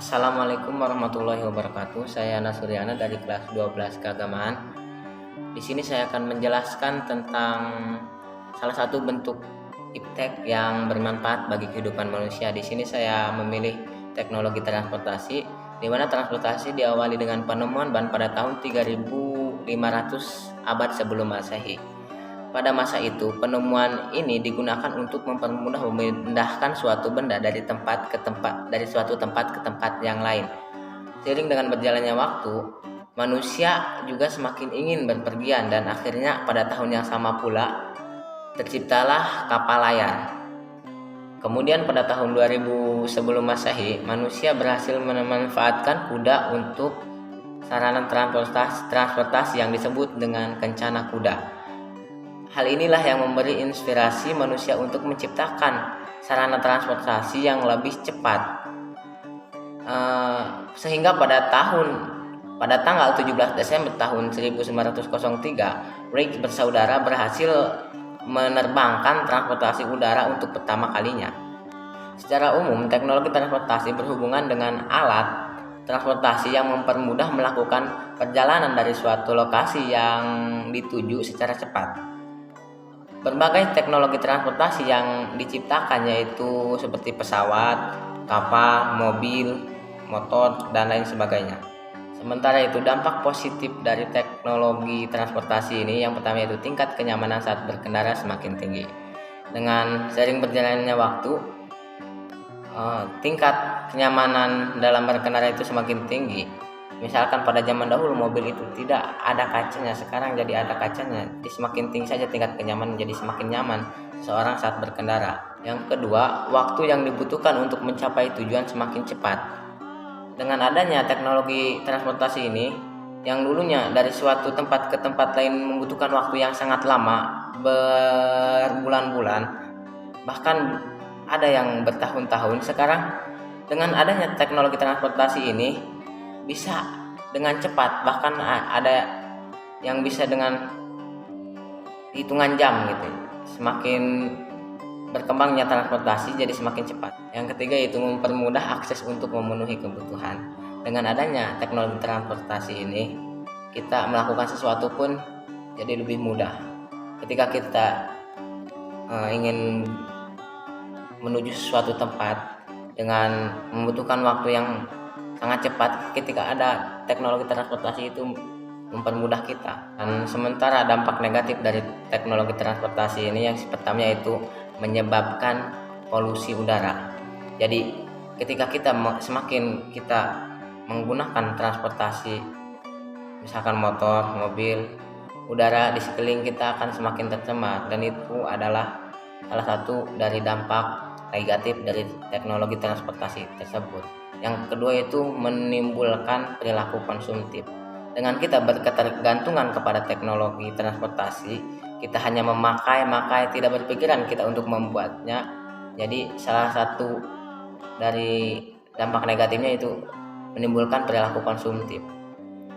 Assalamualaikum warahmatullahi wabarakatuh. Saya Nasuryana dari kelas 12 keagamaan. Di sini saya akan menjelaskan tentang salah satu bentuk iptek yang bermanfaat bagi kehidupan manusia. Di sini saya memilih teknologi transportasi, di mana transportasi diawali dengan penemuan ban pada tahun 3500 abad sebelum Masehi. Pada masa itu, penemuan ini digunakan untuk mempermudah memindahkan suatu benda dari suatu tempat ke tempat yang lain. Seiring dengan berjalannya waktu, manusia juga semakin ingin berpergian dan akhirnya pada tahun yang sama pula terciptalah kapal layar. Kemudian pada tahun 2000 sebelum Masehi, manusia berhasil memanfaatkan kuda untuk sarana transportasi yang disebut dengan kencana kuda. Hal inilah yang memberi inspirasi manusia untuk menciptakan sarana transportasi yang lebih cepat. Sehingga pada tanggal 17 Desember tahun 1903, Wright bersaudara berhasil menerbangkan transportasi udara untuk pertama kalinya. Secara umum, teknologi transportasi berhubungan dengan alat transportasi yang mempermudah melakukan perjalanan dari suatu lokasi yang dituju secara cepat. Berbagai teknologi transportasi yang diciptakan yaitu seperti pesawat, kapal, mobil, motor, dan lain sebagainya. Sementara itu, dampak positif dari teknologi transportasi ini yang pertama yaitu tingkat kenyamanan saat berkendara semakin tinggi. Dengan sering berjalannya waktu, tingkat kenyamanan dalam berkendara itu semakin tinggi. Misalkan pada zaman dahulu mobil itu tidak ada kacanya, sekarang jadi ada kacanya. Jadi semakin tinggi saja tingkat kenyamanan, jadi semakin nyaman seorang saat berkendara. Yang kedua, waktu yang dibutuhkan untuk mencapai tujuan semakin cepat. Dengan adanya teknologi transportasi ini, yang dulunya dari suatu tempat ke tempat lain membutuhkan waktu yang sangat lama, berbulan-bulan, bahkan ada yang bertahun-tahun, sekarang dengan adanya teknologi transportasi ini bisa dengan cepat, bahkan ada yang bisa dengan hitungan jam gitu. Semakin berkembangnya transportasi jadi semakin cepat. Yang ketiga yaitu mempermudah akses untuk memenuhi kebutuhan. Dengan adanya teknologi transportasi ini, kita melakukan sesuatu pun jadi lebih mudah. Ketika kita ingin menuju suatu tempat dengan membutuhkan waktu yang sangat cepat, ketika ada teknologi transportasi itu mempermudah kita. Dan sementara dampak negatif dari teknologi transportasi ini yang pertama yaitu menyebabkan polusi udara. Jadi ketika semakin kita menggunakan transportasi, misalkan motor, mobil, udara di sekeliling kita akan semakin tercemar, dan itu adalah salah satu dari dampak negatif dari teknologi transportasi tersebut. Yang kedua itu menimbulkan perilaku konsumtif. Dengan kita berketergantungan kepada teknologi transportasi, kita hanya memakai, tidak berpikiran kita untuk membuatnya. Jadi salah satu dari dampak negatifnya itu menimbulkan perilaku konsumtif,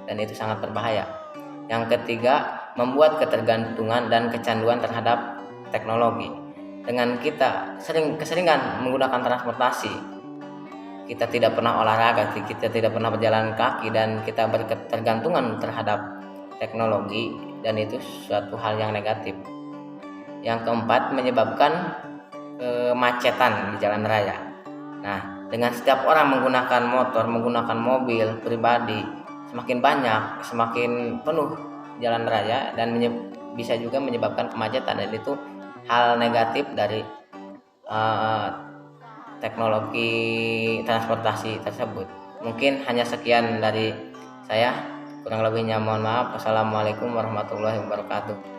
dan itu sangat berbahaya. Yang ketiga, membuat ketergantungan dan kecanduan terhadap teknologi. Dengan kita keseringan menggunakan transportasi, kita tidak pernah olahraga, kita tidak pernah berjalan kaki, dan kita berketergantungan terhadap teknologi, dan itu suatu hal yang negatif. Yang keempat, menyebabkan kemacetan di jalan raya. Nah, dengan setiap orang menggunakan motor, menggunakan mobil pribadi, semakin banyak, semakin penuh jalan raya, dan bisa juga menyebabkan kemacetan, dan itu hal negatif dari teknologi transportasi tersebut. Mungkin hanya sekian dari saya, kurang lebihnya mohon maaf. Wassalamualaikum warahmatullahi wabarakatuh.